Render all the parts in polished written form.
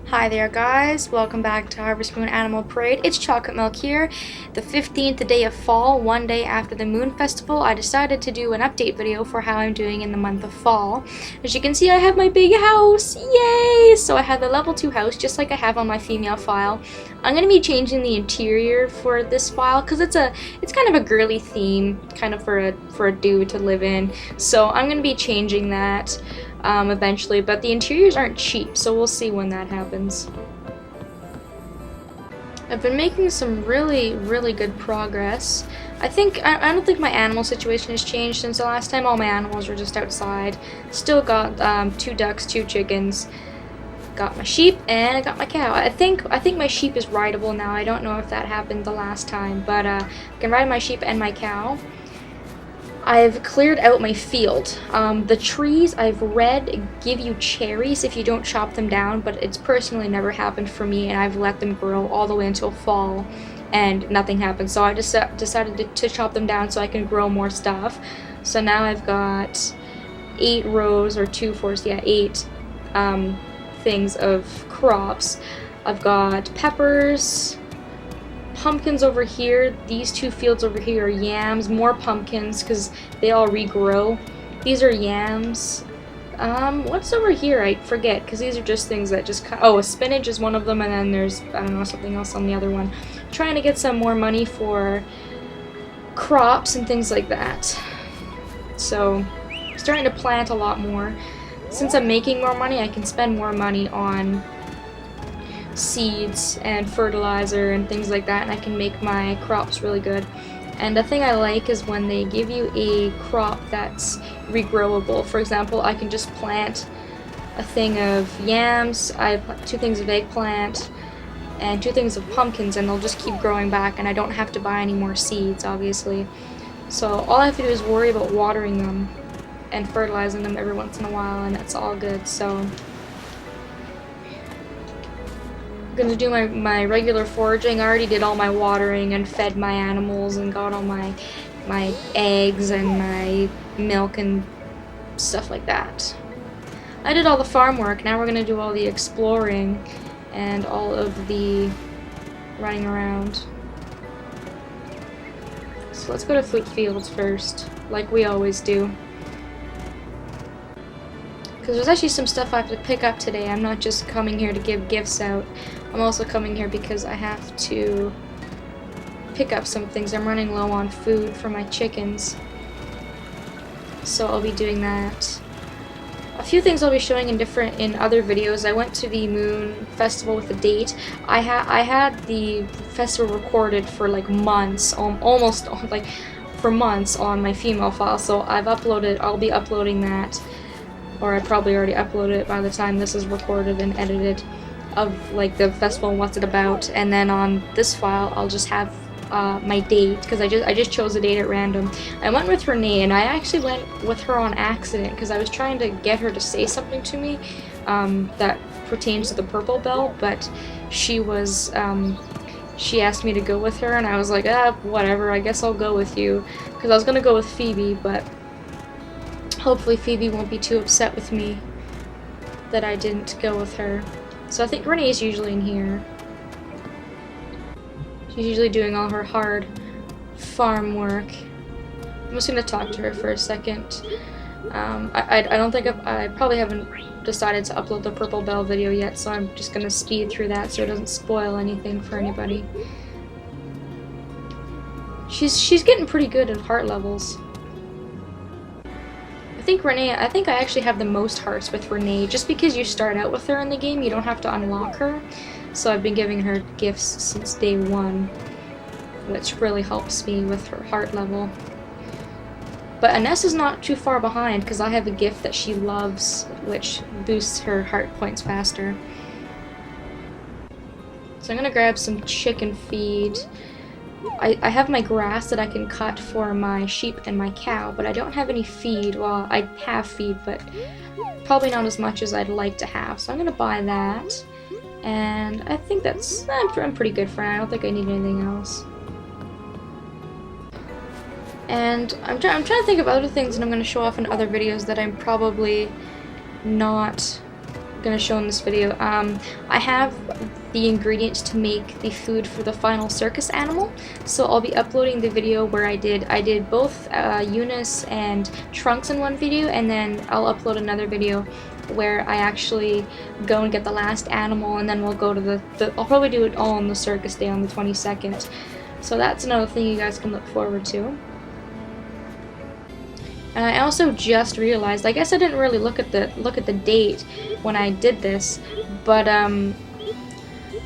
Hi there guys, welcome back to Harvest Moon Animal Parade. It's Chocolate Milk here. The 15th day of fall, one day after the Moon Festival, I decided to do an update video for how I'm doing in the month of fall. As you can see, I have my big house! Yay! So I have the level 2 house, just like I have on my female file. I'm going to be changing the interior for this file, because it's kind of a girly theme, kind of for a dude to live in. So I'm going to be changing that eventually, but the interiors aren't cheap, so we'll see when that happens. I've been making some really good progress. I don't think my animal situation has changed since the last time. All my animals were just outside. Still got 2 ducks, 2 chickens. Got my sheep, and I got my cow. I think my sheep is rideable now. I don't know if that happened the last time, but I can ride my sheep and my cow. I've cleared out my field. The trees I've read give you cherries if you don't chop them down, but it's personally never happened for me, and I've let them grow all the way until fall and nothing happened. So I just decided to chop them down so I can grow more stuff. So now I've got 8 rows, or 2 fours, yeah, 8 things of crops. I've got peppers, pumpkins over here. These 2 fields over here are yams, more pumpkins because they all regrow. These are yams. What's over here? I forget, because these are just things that just a spinach is one of them, and then there's, I don't know, something else on the other one. Trying to get some more money for crops and things like that. So starting to plant a lot more. Since I'm making more money, I can spend more money on seeds and fertilizer and things like that, and I can make my crops really good. And the thing I like is when they give you a crop that's regrowable. For example, I can just plant a thing of yams, I plant 2 things of eggplant, and 2 things of pumpkins, and they'll just keep growing back, and I don't have to buy any more seeds, obviously. So all I have to do is worry about watering them and fertilizing them every once in a while, and that's all good. So I'm gonna do my regular foraging. I already did all my watering and fed my animals and got all my eggs and my milk and stuff like that. I did all the farm work. Now we're gonna do all the exploring and all of the running around. So let's go to Fruit Fields first, like we always do. Because there's actually some stuff I have to pick up today. I'm not just coming here to give gifts out. I'm also coming here because I have to pick up some things. I'm running low on food for my chickens. So I'll be doing that. A few things I'll be showing in other videos. I went to the Moon Festival with a date. I had the festival recorded for like months, almost like for months on my female file. So I'll be uploading that. Or I probably already uploaded it by the time this is recorded and edited, of like the festival and what's it about. And then on this file I'll just have my date, because I just chose a date at random. I went with Renee, and I actually went with her on accident because I was trying to get her to say something to me that pertains to the purple bell, but she asked me to go with her, and I was like, whatever, I guess I'll go with you, because I was gonna go with Phoebe, but hopefully Phoebe won't be too upset with me that I didn't go with her. So I think Renee's usually in here. She's usually doing all her hard farm work. I'm just gonna talk to her for a second. I don't think I probably haven't decided to upload the Purple Bell video yet, so I'm just gonna speed through that so it doesn't spoil anything for anybody. She's getting pretty good at heart levels. I think I actually have the most hearts with Renee, just because you start out with her in the game, you don't have to unlock her. So I've been giving her gifts since day 1, which really helps me with her heart level. But Ines is not too far behind, because I have a gift that she loves, which boosts her heart points faster. So I'm gonna grab some chicken feed. I have my grass that I can cut for my sheep and my cow, but I don't have any feed. Well, I have feed, but probably not as much as I'd like to have. So I'm gonna buy that, and I think I'm pretty good for now. I don't think I need anything else. And I'm trying to think of other things that I'm gonna show off in other videos that I'm probably not gonna show in this video. I have the ingredients to make the food for the final circus animal, so I'll be uploading the video where I did both Eunice and Trunks in one video, and then I'll upload another video where I actually go and get the last animal, and then we'll go to I'll probably do it all on the circus day on the 22nd. So that's another thing you guys can look forward to. And I also just realized, I guess I didn't really look at the date when I did this, but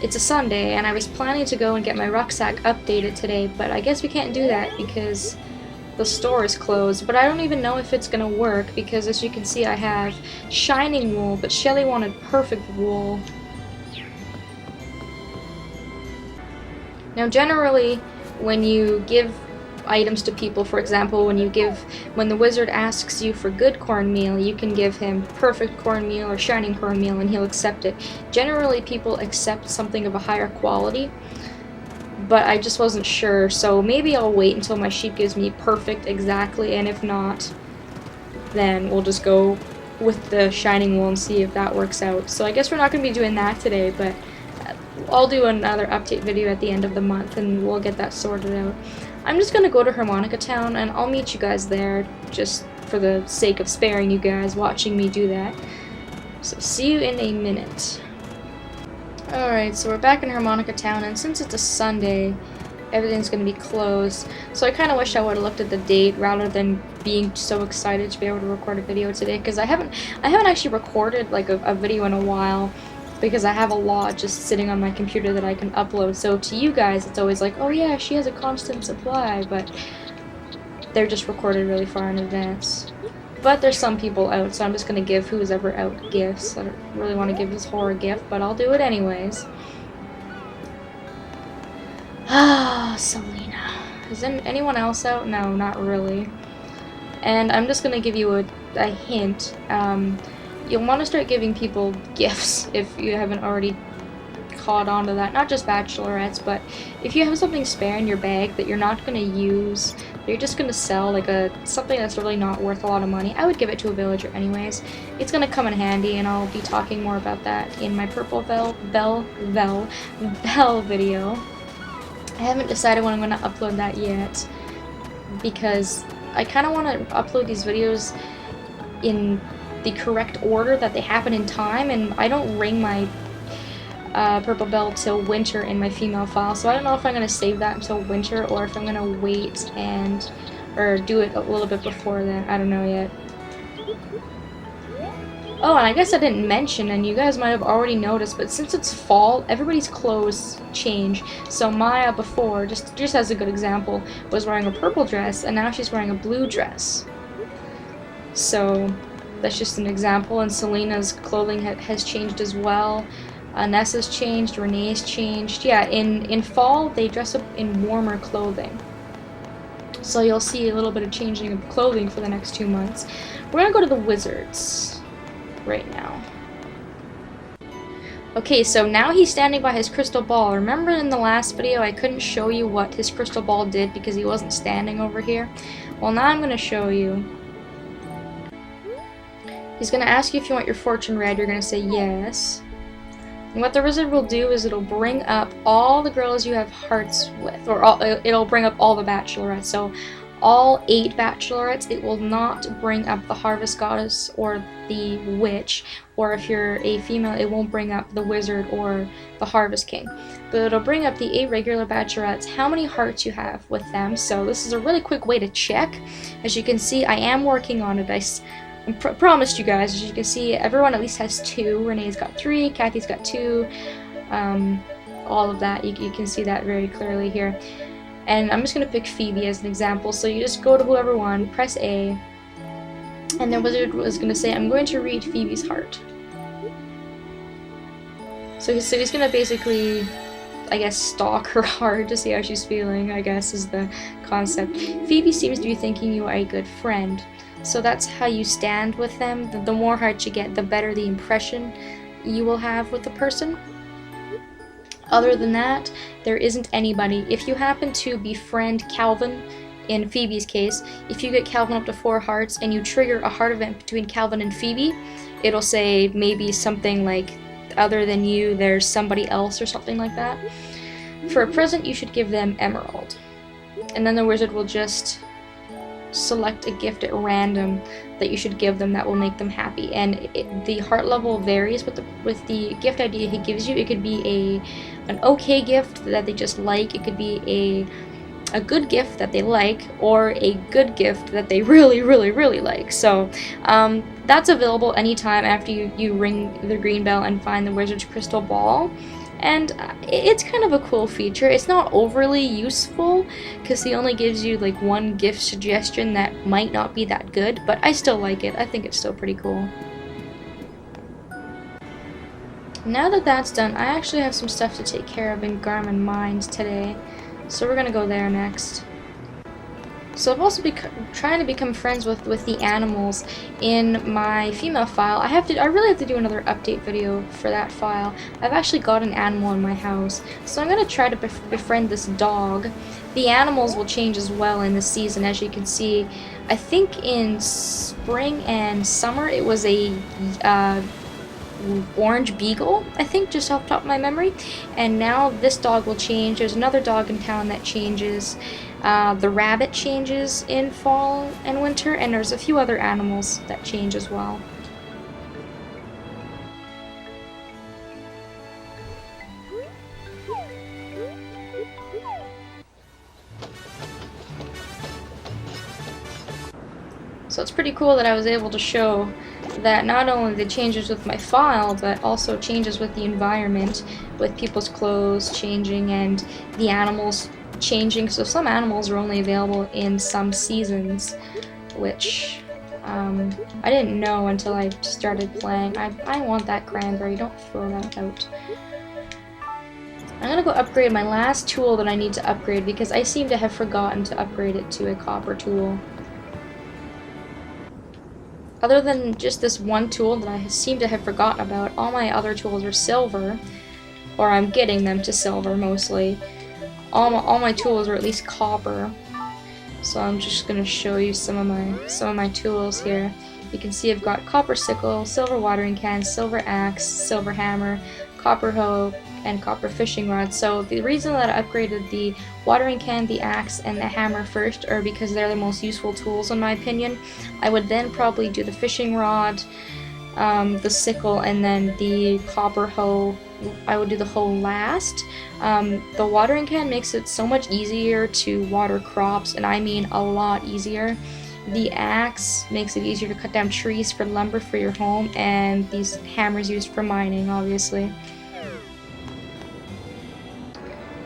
it's a Sunday, and I was planning to go and get my rucksack updated today, but I guess we can't do that because the store is closed. But I don't even know if it's gonna work, because as you can see I have shining wool, but Shelly wanted perfect wool. Now generally, when you give items to people, for example, when the wizard asks you for good cornmeal, you can give him perfect cornmeal or shining cornmeal and he'll accept it. Generally people accept something of a higher quality, but I just wasn't sure, so maybe I'll wait until my sheep gives me perfect exactly, and if not, then we'll just go with the shining wool and see if that works out. So I guess we're not going to be doing that today, but I'll do another update video at the end of the month and we'll get that sorted out. I'm just gonna go to Harmonica Town and I'll meet you guys there, just for the sake of sparing you guys watching me do that. So see you in a minute. Alright, so we're back in Harmonica Town, and since it's a Sunday, everything's gonna be closed. So I kinda wish I would've looked at the date rather than being so excited to be able to record a video today, because I haven't actually recorded like a video in a while, because I have a lot just sitting on my computer that I can upload. So to you guys, it's always like, oh yeah, she has a constant supply, but they're just recorded really far in advance. But there's some people out, so I'm just going to give who's ever out gifts. I don't really want to give this horror gift, but I'll do it anyways. Ah, Selena. Is anyone else out? No, not really. And I'm just going to give you a hint. You'll want to start giving people gifts if you haven't already caught on to that. Not just bachelorettes, but if you have something spare in your bag that you're not going to use, that you're just going to sell, like something that's really not worth a lot of money, I would give it to a villager anyways. It's going to come in handy, and I'll be talking more about that in my Purple Bell video. I haven't decided when I'm going to upload that yet, because I kind of want to upload these videos in the correct order that they happen in time, and I don't ring my Purple Bell till winter in my female file, so I don't know if I'm going to save that until winter or if I'm going to wait or do it a little bit before then. I don't know yet. Oh, and I guess I didn't mention, and you guys might have already noticed, but since it's fall, everybody's clothes change. So Maya before, just as a good example, was wearing a purple dress, and now she's wearing a blue dress. So that's just an example, and Selena's clothing has changed as well. Nessa's changed, Renee's changed. Yeah, in fall, they dress up in warmer clothing. So you'll see a little bit of changing of clothing for the next 2 months. We're gonna go to the Wizards right now. Okay, so now he's standing by his crystal ball. Remember in the last video I couldn't show you what his crystal ball did because he wasn't standing over here? Well, now I'm gonna show you. He's going to ask you if you want your fortune read. You're going to say yes. And what the wizard will do is it'll bring up all the girls you have hearts with, or it'll bring up all the bachelorettes. So all 8 bachelorettes. It will not bring up the harvest goddess or the witch, or if you're a female, it won't bring up the wizard or the harvest king. But it'll bring up the 8 regular bachelorettes, how many hearts you have with them. So this is a really quick way to check. As you can see, I am working on it. I promised you guys. As you can see, everyone at least has 2. Renee's got 3, Kathy's got 2, all of that. You can see that very clearly here. And I'm just going to pick Phoebe as an example. So you just go to whoever won, press A, and the wizard was going to say, I'm going to read Phoebe's heart. So he's going to basically, I guess, stalk her heart to see how she's feeling, I guess, is the concept. Phoebe seems to be thinking you are a good friend. So that's how you stand with them. The more hearts you get, the better the impression you will have with the person. Other than that, there isn't anybody. If you happen to befriend Calvin, in Phoebe's case, if you get Calvin up to 4 hearts and you trigger a heart event between Calvin and Phoebe, it'll say maybe something like, other than you, there's somebody else, or something like that. For a present, you should give them emerald. And then the wizard will just select a gift at random that you should give them that will make them happy. And the heart level varies with the gift idea he gives you. It could be an okay gift that they just like. It could be a good gift that they like, or a good gift that they really, really, really like. So that's available anytime after you ring the green bell and find the wizard's crystal ball. And it's kind of a cool feature. It's not overly useful because he only gives you like one gift suggestion that might not be that good, but I still like it. I think it's still pretty cool. Now that that's done, I actually have some stuff to take care of in Garmin Mines today, so we're gonna go there next. So I've also been trying to become friends with the animals in my female file. I really have to do another update video for that file. I've actually got an animal in my house, so I'm gonna try to befriend this dog. The animals will change as well in the season, as you can see. I think in spring and summer it was a orange beagle, I think, just off the top of my memory. And now this dog will change. There's another dog in town that changes. The rabbit changes in fall and winter, and there's a few other animals that change as well. So it's pretty cool that I was able to show that not only the changes with my file, but also changes with the environment, with people's clothes changing and the animals changing. So some animals are only available in some seasons, which I didn't know until I started playing. I want that cranberry, don't throw that out. I'm gonna go upgrade my last tool that I need to upgrade because I seem to have forgotten to upgrade it to a copper tool. Other than just this one tool that I seem to have forgotten about, all my other tools are silver, or I'm getting them to silver mostly. All my tools are at least copper. So I'm just gonna show you some of my tools here. You can see I've got copper sickle, silver watering can, silver axe, silver hammer, copper hoe, and copper fishing rod. So the reason that I upgraded the watering can, the axe, and the hammer first are because they're the most useful tools in my opinion. I would then probably do the fishing rod, the sickle, and then the copper hoe. I would do the hoe last. The watering can makes it so much easier to water crops, and I mean a lot easier. The axe makes it easier to cut down trees for lumber for your home, and these hammers used for mining, obviously.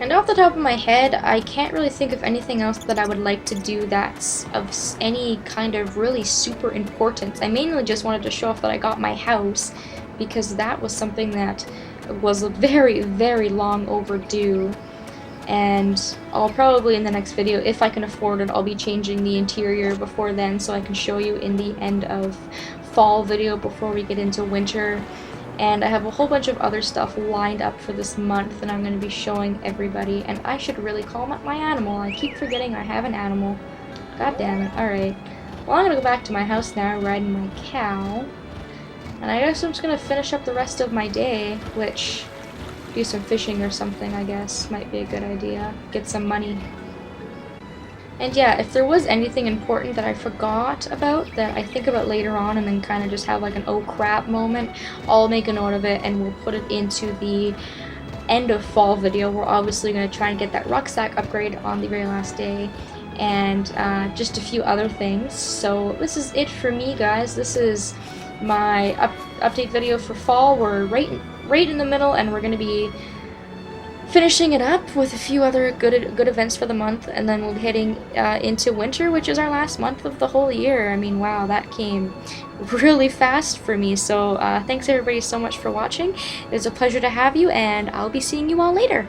And off the top of my head, I can't really think of anything else that I would like to do that's of any kind of really super importance. I mainly just wanted to show off that I got my house, because that was something that was very, very long overdue. And I'll probably, in the next video, if I can afford it, I'll be changing the interior before then, so I can show you in the end of fall video before we get into winter. And I have a whole bunch of other stuff lined up for this month that I'm going to be showing everybody. And I should really call my animal. I keep forgetting I have an animal. God damn it. Alright. Well, I'm going to go back to my house now, riding my cow. And I guess I'm just going to finish up the rest of my day, which, do some fishing or something, I guess. Might be a good idea. Get some money. And yeah, if there was anything important that I forgot about that I think about later on and then kind of just have like an oh crap moment, I'll make a note of it and we'll put it into the end of fall video. We're obviously going to try and get that rucksack upgrade on the very last day, and just a few other things. So this is it for me, guys. This is my update video for fall. We're right in the middle, and we're going to be finishing it up with a few other good events for the month, and then we'll be heading into winter, which is our last month of the whole year. I mean, wow, that came really fast for me. So thanks everybody so much for watching. It was a pleasure to have you, and I'll be seeing you all later.